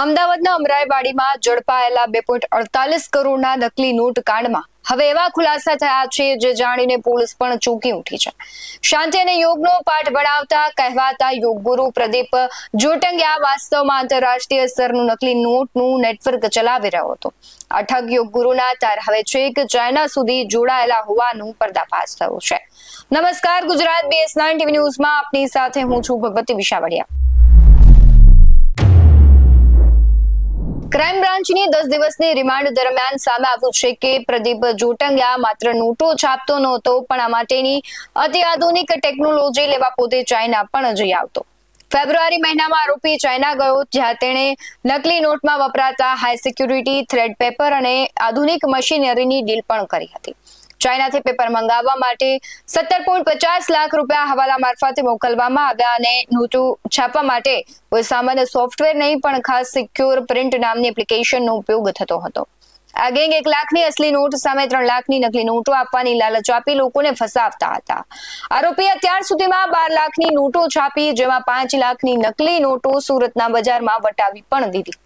અમદાવાદના અમરાઈવાડીમાં ઝડપાયેલા 2.48 કરોડના નકલી નોટ કાંડમાં હવે એવા ખુલાસા થયા છે જે જાણીને પોલીસ પણ ચોંકી ઉઠી છે। શાંતિ અને યોગનો પાઠ ભણાવતા કહેવાતા યોગગુરુ પ્રદીપ જોટંગિયા વાસ્તવમાં આંતરરાષ્ટ્રીય સ્તરનું નકલી નોટનું નેટવર્ક ચલાવી રહ્યો હતો। આ ઠગ યોગગુરુના તાર હવે છેક ચાઇના સુધી જોડાયેલા હોવાનું પર્દાફાશ થયો છે। નમસ્કાર, ગુજરાત BS9 ટીવી ન્યૂઝમાં આપની સાથે હું છું ભગવતી વિશાવડિયા। ક્રાઇમ બ્રાન્ચની 10 દિવસની રિમાન્ડ દરમિયાન સામે આવ્યું છે કે પ્રદીપ જોટંગિયા માત્ર નોટો છાપતો નહોતો, પણ આ માટેની અતિ આધુનિક ટેકનોલોજી લેવા પોતે ચાઇના પણ જઈ આવતો। ફેબ્રુઆરી મહિનામાં આરોપી ચાઇના ગયો, જ્યાં તેણે નકલી નોટમાં વપરાતા હાઈ સિક્યુરિટી થ્રેડ પેપર અને આધુનિક મશીનરીની ડીલ પણ કરી હતી। ચાઇનાથી પેપર મંગાવવા માટે 17.50 લાખ રૂપિયા હવાલા મારફતે મોકલવામાં આવ્યા અને નોટો છાપવા માટે કોઈ સામાન્ય સોફ્ટવેર નહીં, પણ ખાસ સિક્યોર પ્રિન્ટ નામની એપ્લિકેશનનો ઉપયોગ થતો હતો। આ ગેંગ 1 લાખની અસલી નોટ સામે 3 લાખની નકલી નોટો આપવાની લાલચ આપી લોકોને ફસાવતા હતા। આરોપીએ અત્યાર સુધીમાં 12 લાખની નોટો છાપી, જેમાં 5 લાખની નકલી નોટો સુરતના બજારમાં વટાવી પણ દીધી।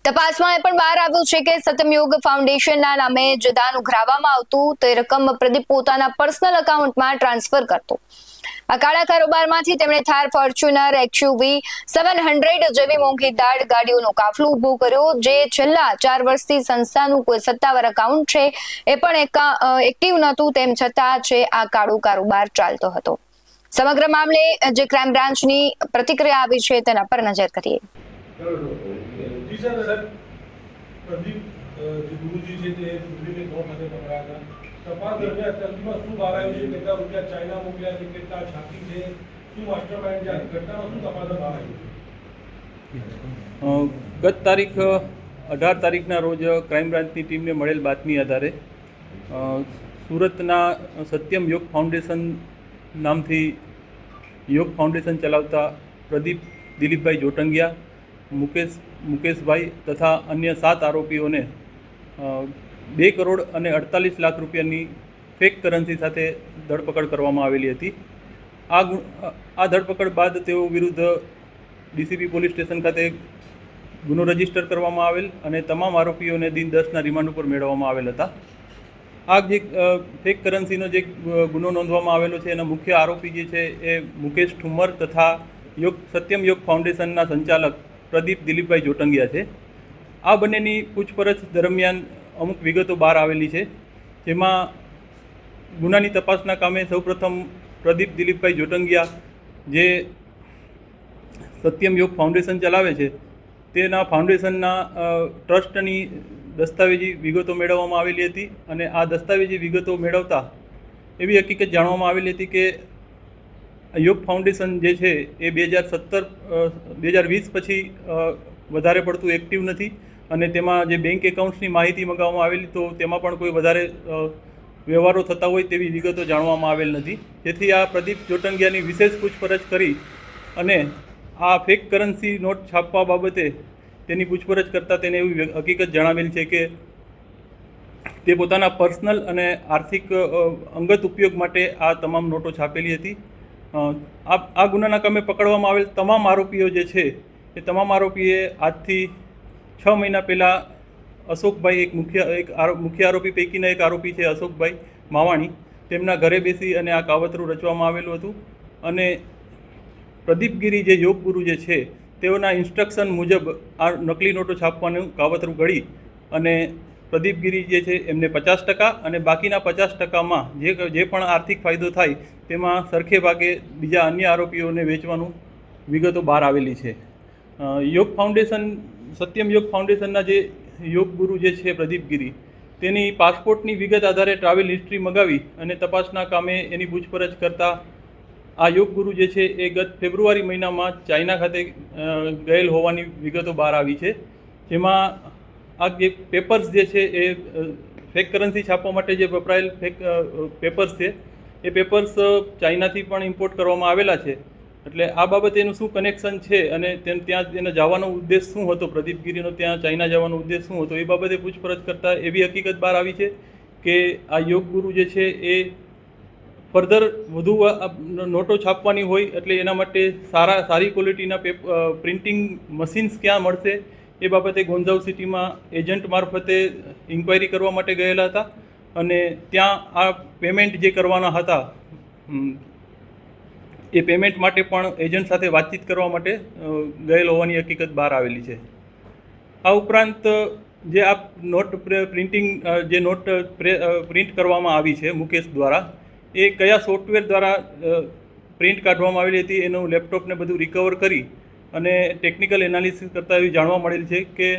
તપાસમાં એ પણ બહાર આવ્યું છે કે સત્યમયોગ ફાઉન્ડેશનના નામે જે દાન ઉઘરાવવામાં આવતું તે રકમ પ્રદીપ પોતાના પર્સનલ એકાઉન્ટમાં ટ્રાન્સફર કરતો। આ કાળા કારોબારમાંથી તેમણે થાર, ફોર્ચ્યુનર, XUV 700 જેવી મોંઘીદાટ ગાડીઓનો કાફલો ઉભો કર્યો, જે છેલ્લા 4 વર્ષથી સંસ્થાનું કોઈ સત્તાવાર એકાઉન્ટ છે એ પણ એક્ટિવ નહોતું, તેમ છતાં છે આ કાળો કારોબાર ચાલતો હતો। સમગ્ર મામલે જે ક્રાઇમ બ્રાન્ચની પ્રતિક્રિયા આવી છે તેના પર નજર કરીએ। जी सर, प्रदीप गुरुजी છે તે પૃથ્વીની નોટ સાથે પકડાયા હતા। તપાસ દરમિયાન અત્યારમાં શું બહાર આવ્યું છે? કેટલા રૂપિયા ચાઇના મોકલ્યા છે, કેટલા છાપી છે, શું માસ્ટરમાઇન્ડ છે? ઘટનામાં શું તપાસ બહાર આવ્યું? ગત તારીખ 18 તારીખના રોજ ક્રાઇમ બ્રાન્ચની ટીમને મળેલ બાતમી આધારે સુરતના સત્યમ યોગ ફાઉન્ડેશન નામથી યોગ ફાઉન્ડેશન ચલાવતા પ્રદીપ દિલીપભાઈ જોટંગિયા, મુકેશભાઈ તથા અન્ય 7 આરોપીઓને 2 કરોડ અને 48 લાખ રૂપિયાની ફેક કરન્સી સાથે ધરપકડ કરવામાં આવેલી હતી। આ ધરપકડ બાદ તેઓ વિરુદ્ધ ડીસીપી પોલીસ સ્ટેશન ખાતે ગુનો રજીસ્ટર કરવામાં આવેલ અને તમામ આરોપીઓને દિન 10ના રિમાન્ડ ઉપર મેળવવામાં આવેલ હતા। આ જે ફેક કરન્સીનો જે ગુનો નોંધવામાં આવેલો છે એના મુખ્ય આરોપી જે છે એ મુકેશ ઠુમ્મર તથા સત્યમ યોગ ફાઉન્ડેશનના સંચાલક પ્રદીપ દિલીપભાઈ જોટંગિયા છે। આ બંનેની પૂછપરછ દરમિયાન અમુક વિગતો બહાર આવેલી છે, જેમાં ગુનાની તપાસના કામે સૌપ્રથમ પ્રદીપ દિલીપભાઈ જોટંગિયા જે સત્યમ યોગ ફાઉન્ડેશન ચલાવે છે તેના ફાઉન્ડેશનના ટ્રસ્ટની દસ્તાવેજી વિગતો મેળવવામાં આવેલી હતી અને આ દસ્તાવેજી વિગતો મેળવતા એવી હકીકત જાણવામાં આવેલી હતી કે યોગ ફાઉન્ડેશન જે છે એ 2020 પછી વધારે પડતું એક્ટિવ નથી અને તેમાં જે બેંક એકાઉન્ટ્સની માહિતી મંગાવવામાં આવેલી તો તેમાં પણ કોઈ વધારે વ્યવહારો થતા હોય તેવી વિગતો જાણવામાં આવેલ નથી, જેથી આ પ્રદીપ જોટંગિયાની વિશેષ પૂછપરછ કરી અને આ ફેક કરન્સી નોટ છાપવા બાબતે તેની પૂછપરછ કરતાં તેને એવી હકીકત જણાવેલ છે કે તે પોતાના પર્સનલ અને આર્થિક અંગત ઉપયોગ માટે આ તમામ નોટો છાપેલી હતી। આ ગુનાના કામે પકડવામાં આવેલ તમામ આરોપીઓ જે છે એ તમામ આરોપીએ આજથી 6 મહિના પહેલાં અશોકભાઈ એક મુખ્ય આરોપી પૈકીના એક આરોપી છે અશોકભાઈ માવાણી, તેમના ઘરે બેસી અને આ કાવતરું રચવામાં આવેલું હતું અને પ્રદીપગીરી જે યોગ ગુરુ જે છે તેઓના ઇન્સ્ટ્રક્શન મુજબ આ નકલી નોટો છાપવાનું કાવતરું ઘડી અને પ્રદીપગીરી જે છે એમને 50% અને બાકીના 50%માં જે પણ આર્થિક ફાયદો થાય તેમાં સરખે ભાગે બીજા અન્ય આરોપીઓને વેચવાનું વિગતો બહાર આવેલી છે। યોગ ફાઉન્ડેશન સત્યમ યોગ ફાઉન્ડેશનના જે યોગ ગુરુ જે છે પ્રદીપગીરી, તેની પાસપોર્ટની વિગત આધારે ટ્રાવેલ હિસ્ટ્રી મંગાવી અને તપાસના કામે એની પૂછપરછ કરતાં આ યોગ ગુરુ જે છે એ ગત ફેબ્રુઆરી મહિનામાં ચાઇના ખાતે ગયેલ હોવાની વિગતો બહાર આવી છે, જેમાં આ જે પેપર્સ જે છે એ ફેક કરન્સી છાપવા માટે જે વપરાયેલ ફેક પેપર્સ છે એ પેપર્સ ચાઇનાથી પણ ઇમ્પોર્ટ કરવામાં આવેલા છે। એટલે આ બાબતે એનું શું કનેક્શન છે અને ત્યાં એનો જવાનો ઉદ્દેશ શું હતો, પ્રદીપગીરીનો ત્યાં ચાઇના જવાનો ઉદ્દેશ શું હતો, એ બાબતે પૂછપરછ કરતાં એવી હકીકત બહાર આવી છે કે આ યોગ ગુરુ જે છે એ ફર્ધર વધુ નોટો છાપવાની હોય એટલે એના માટે સારી ક્વોલિટીના પ્રિન્ટિંગ મશીન્સ ક્યાં મળશે એ બાબતે ગોંજાઉ સિટીમાં એજન્ટ મારફતે ઇન્ક્વાયરી કરવા માટે ગયેલા હતા અને ત્યાં આ પેમેન્ટ જે કરવાના હતા એ પેમેન્ટ માટે પણ એજન્ટ સાથે વાતચીત કરવા માટે ગયેલ હોવાની હકીકત બહાર આવેલી છે. આ ઉપરાંત જે આ નોટ પ્રિન્ટિંગ જે નોટ પ્રિન્ટ કરવામાં આવી છે મુકેશ દ્વારા, એ કયા સોફ્ટવેર દ્વારા પ્રિન્ટ કાઢવામાં આવેલી હતી એનું લેપટોપને બધું રિકવર કરી અને ટેકનિકલ એનાલિસિસ કરતાં એવી જાણવા મળેલ છે કે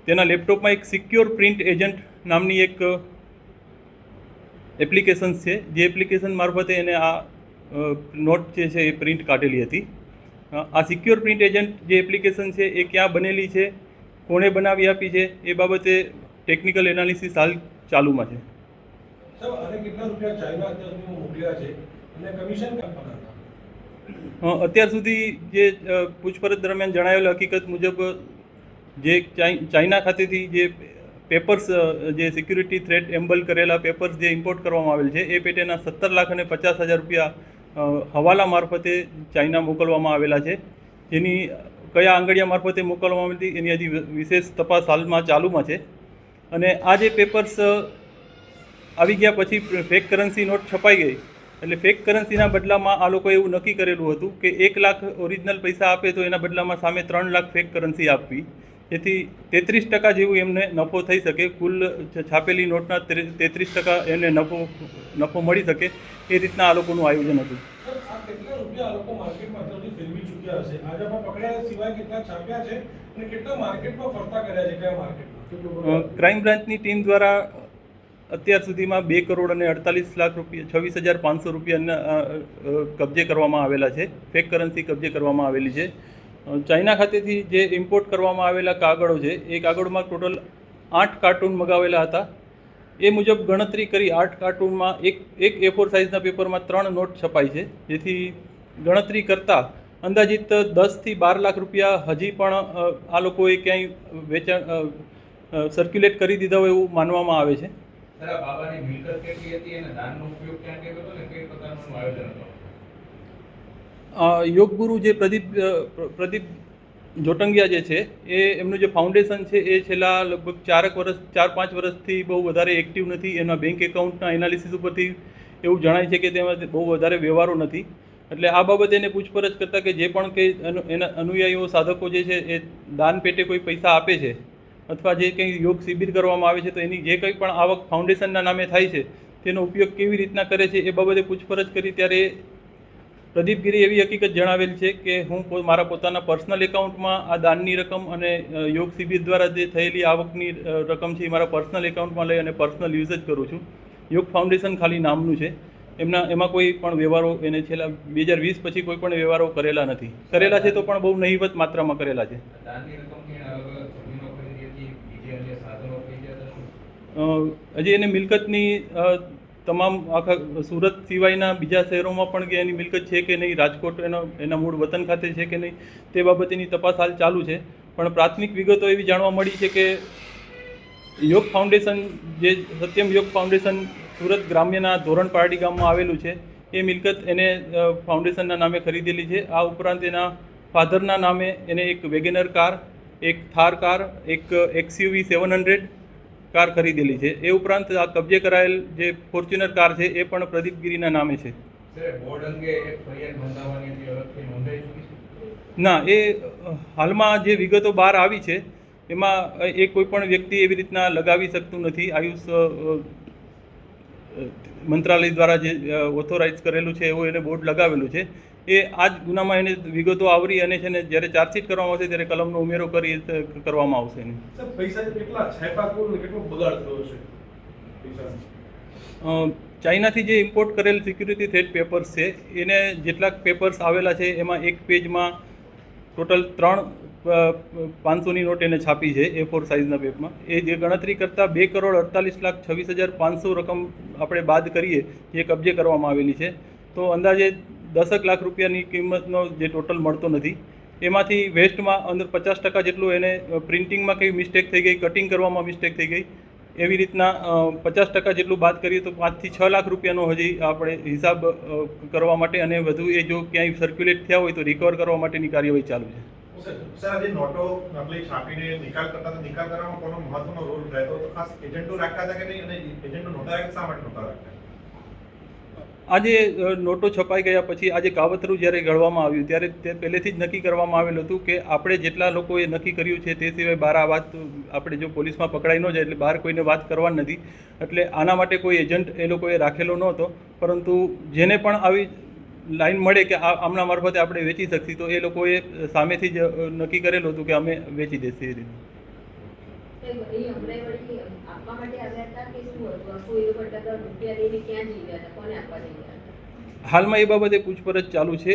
તેના લેપટોપમાં એક સિક્યોર પ્રિન્ટ એજન્ટ નામની એક એપ્લિકેશન છે, જે એપ્લિકેશન મારફતે એને આ નોટ જે છે એ પ્રિન્ટ કાઢેલી હતી. આ સિક્યોર પ્રિન્ટ એજન્ટ જે એપ્લિકેશન છે એ ક્યાં બનેલી છે, કોણે બનાવી આપી છે, એ બાબતે ટેકનિકલ એનાલિસિસ હાલ ચાલુમાં છે. સાહેબ, આને કેટલા રૂપિયા ચાઇના અત્યાર સુધીમાં મોકલ્યા છે અને કમિશન કેમ પકડતા? અત્યાર સુધી જે પૂછપરછ દરમિયાન જણાવેલ હકીકત મુજબ જે ચાઇના ખાતેથી જે પેપર્સ જે સિક્યુરિટી થ્રેટ એમ્બલ કરેલા પેપર્સ જે ઇમ્પોર્ટ કરવામાં આવેલ છે એ પેટેના 17,50,000 રૂપિયા હવાલા મારફતે ચાઇના મોકલવામાં આવેલા છે. જેની કયા આંગળીયા મારફતે મોકલવામાં આવી હતી એની હજી વિશેષ તપાસ હાલમાં ચાલુમાં છે. અને આ જે પેપર્સ આવી ગયા પછી ફેક કરન્સી નોટ છપાઈ ગઈ એટલે ફેક કરન્સીના બદલામાં આ લોકોએ એવું નક્કી કરેલું હતું કે 1 લાખ ઓરિજિનલ પૈસા આપે તો એના બદલામાં સામે 3 લાખ ફેક કરન્સી આપવી, જેથી 33% જેવું એમને નફો થઈ શકે. કુલ છાપેલી નોટના 33% એમને નફો મળી શકે એ રીતના આ લોકોનું આયોજન હતું. આ કેટલા રૂપિયા આ લોકો માર્કેટમાં અત્યાર સુધી ફેરવી ચૂક્યા હશે? આજે આપણે પકડ્યા સિવાય કેટલા છાપ્યા છે અને કેટલા માર્કેટમાં ફરતા કર્યા છે? કયા માર્કેટમાં? ક્રાઇમ બ્રાન્ચની ટીમ દ્વારા અત્યાર સુધીમાં 2 કરોડ અને 48 લાખ રૂપિયા 26,500 રૂપિયાના કબજે કરવામાં આવેલા છે. ફેક કરન્સી કબજે કરવામાં આવેલી છે. ચાઇના ખાતેથી જે ઇમ્પોર્ટ કરવામાં આવેલા કાગળો છે એ કાગળમાં ટોટલ 8 કાર્ટૂન મગાવેલા હતા. એ મુજબ ગણતરી કરી 8 કાર્ટૂનમાં એક A4 સાઇઝના પેપરમાં 3 નોટ છપાઈ છે, જેથી ગણતરી કરતાં અંદાજિત 10થી 12 લાખ રૂપિયા હજી પણ આ લોકોએ ક્યાંય વેચાણ સર્ક્યુલેટ કરી દીધા હોય એવું માનવામાં આવે છે. સર, આ બાબાની મિલકત કેટલી હતી અને દાનનો ઉપયોગ ક્યાં કર્યો હતો ને કઈ પ્રકારનું આયોજન હતું? યોગગુરુ જે પ્રદીપ જોટંગિયા જે છે એ એમનું જે ફાઉન્ડેશન છે એ છેલ્લા લગભગ 4-5 વર્ષથી બહુ વધારે એક્ટિવ નથી. એના બેંક એકાઉન્ટના એનાલિસિસ ઉપરથી એવું જણાય છે કે તેમાં બહુ વધારે વ્યવહારો નથી. એટલે આ બાબતે એને પૂછપરછ કરતાં કે જે પણ કંઈ એના અનુયાયીઓ સાધકો જે છે એ દાન પેટે કોઈ પૈસા આપે છે અથવા જે કંઈ યોગ શિબિર કરવામાં આવે છે તો એની જે કંઈ પણ આવક ફાઉન્ડેશનના નામે થાય છે તેનો ઉપયોગ કેવી રીતના કરે છે એ બાબતે પૂછપરછ કરી ત્યારે પ્રદીપ ગીરી એવી હકીકત જણાવેલ છે કે હું મારા પોતાના પર્સનલ એકાઉન્ટમાં આ દાનની રકમ અને યોગ શિબિર દ્વારા જે થયેલી આવકની રકમ છે એ મારા પર્સનલ એકાઉન્ટમાં લઈ અને પર્સનલ યુઝ જ કરું છું. યોગ ફાઉન્ડેશન ખાલી નામનું છે, એમાં કોઈ પણ વ્યવહારો એને છેલ્લા 2020 પછી કોઈ પણ વ્યવહારો કરેલા નથી. કરેલા છે તો પણ બહુ નહીવત માત્રામાં કરેલા છે. હજી એને મિલકતની તમામ આખા સુરત સિવાયના બીજા શહેરોમાં પણ કે એની મિલકત છે કે નહીં, રાજકોટ એના મૂળ વતન ખાતે છે કે નહીં તે બાબતેની તપાસ હાલ ચાલુ છે. પણ પ્રાથમિક વિગતો એવી જાણવા મળી છે કે યોગ ફાઉન્ડેશન જે સત્યમ યોગ ફાઉન્ડેશન સુરત ગ્રામ્યના ધોરણપારડી ગામમાં આવેલું છે એ મિલકત એને ફાઉન્ડેશનના નામે ખરીદેલી છે. આ ઉપરાંત એના ફાધરના નામે એને એક વેગેનર કાર, એક થાર કાર, એક XUV 700 કાર ખરીદેલી છે. એ ઉપરાંત આ કબજે કરાયેલ જે ફોર્ચ્યુનર કાર છે એ પણ પ્રદીપ ગીરીના નામે છે. ના, એ હાલમાં જે વિગતો બહાર આવી છે એમાં એ કોઈ પણ વ્યક્તિ એવી રીતના લગાવી શકતું નથી. આયુષ મંત્રાલય દ્વારા જે ઓથોરાઇઝ કરેલું છે એવું એને બોર્ડ લગાવેલું છે. એ આ જ ગુનામાં એને વિગતો આવરી અને છે ને જ્યારે ચાર્જશીટ કરવામાં આવશે ત્યારે કલમનો ઉમેરો કરી કરવામાં આવશે. પૈસા કેટલા છાપ્યા કોણ કેટલો બગાડ થયો છે પૈસા? ચાઇનાથી જે ઇમ્પોર્ટ કરેલ સિક્યુરિટી થ્રેટ પેપર્સ છે એને જેટલા પેપર્સ આવેલા છે એમાં એક પેજમાં ટોટલ 500ની નોટ એને છાપી છે A4 સાઇઝના પેપરમાં. એ જે ગણતરી કરતાં 2,48,26,500 રકમ આપણે બાદ કરીએ જે કબજે કરવામાં આવેલી છે તો અંદાજે 10 લાખ રૂપિયાની કિંમતનો જે ટોટલ મળતો નથી. એમાંથી વેસ્ટમાં અંદર 50% જેટલું એને પ્રિન્ટિંગમાં કંઈ મિસ્ટેક થઈ ગઈ, કટિંગ કરવામાં મિસ્ટેક થઈ ગઈ એવી રીતના 50% જેટલું બાદ કરીએ તો 5 થી 6 લાખ રૂપિયાનો હજી આપણે હિસાબ કરવા માટે અને વધુ એ જો ક્યાંય સર્ક્યુલેટ થયા હોય તો રિકવર કરવા માટેની કાર્યવાહી ચાલુ છે. સર આજે નોટો નકલી છાપીને નિકાલ કરતા હતા, નિકાલ કરવામાં કોનો મહત્વનો રોલ રહેતો હતો? ખાસ એજન્ટો રાખતા હતા કે નહીં, અને એજન્ટો નહોતા રાખતા, શા માટે નહોતા રાખતા? આજે નોટો છપાઈ ગયા પછી આજે કાવતરું જ્યારે ઘડવામાં આવ્યું ત્યારે તે પહેલેથી જ નક્કી કરવામાં આવેલું હતું કે આપણે જેટલા લોકોએ નક્કી કર્યું છે તે સિવાય બહાર આ વાત આપણે જો પોલીસમાં પકડાઈ ન જાય એટલે બહાર કોઈને વાત કરવાની નથી. એટલે આના માટે કોઈ એજન્ટ એ લોકોએ રાખેલો નહોતો, પરંતુ જેને પણ આવી લાઈન મળે કે આમના મારફતે આપણે વેચી શકીએ તો એ લોકોએ સામેથી જ નક્કી કરેલું હતું કે અમે વેચી દેશે એ રીતે. હાલમાં એ બાબતે પૂછપરછ ચાલુ છે.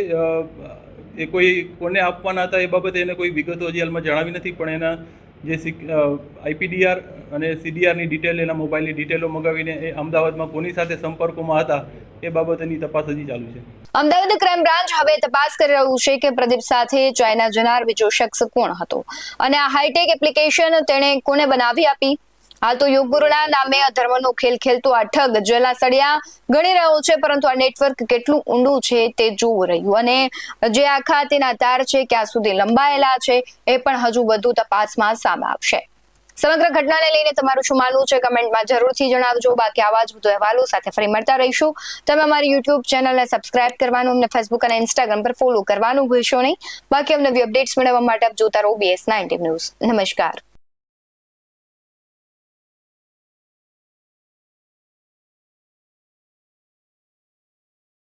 એ કોઈ કોને આપવાના હતા એ બાબતે એને કોઈ વિગતો હજી હાલમાં જણાવી નથી, પણ એના જે આઈપીડીઆર અને સીડીઆરની ડિટેલ, એના મોબાઈલની ડિટેલો મગાવીને એ અમદાવાદમાં કોની સાથે સંપર્કોમાં હતા એ બાબતની તપાસ હજી ચાલુ છે. અમદાવાદ ક્રાઇમ બ્રાન્ચ હવે તપાસ કરી રહ્યું છે કે પ્રદીપ સાથે ચાઇના જનાર બીજો શખ્સ કોણ હતો અને આ હાઈટેક એપ્લિકેશન તેણે કોને બનાવી આપી. હાલ તો યોગગુરુના નામે અધર્મનો ખેલ ખેલતો આ ઠગ જેલના સળિયા ગણી રહ્યો છે, પરંતુ આ નેટવર્ક કેટલું ઊંડું છે તે જોવું રહ્યું અને જે આખા તેના તાર છે ક્યાં સુધી લંબાયેલા છે એ પણ હજુ વધુ તપાસમાં સામે આવશે. સમગ્ર ઘટનાને લઈને તમારું શું માનવું છે કમેન્ટમાં જરૂરથી જણાવજો. બાકી આવા જ વધુ અહેવાલો સાથે ફરી મળતા રહીશું. તમે અમારી યુટ્યુબ ચેનલને સબસ્ક્રાઇબ કરવાનું, અમને ફેસબુક અને ઇન્સ્ટાગ્રામ પર ફોલો કરવાનું ભૂલશો નહીં. બાકી અમને નવી અપડેટ્સ મેળવવા માટે આપ જોતા રહો BS19 ન્યૂઝ. નમસ્કાર.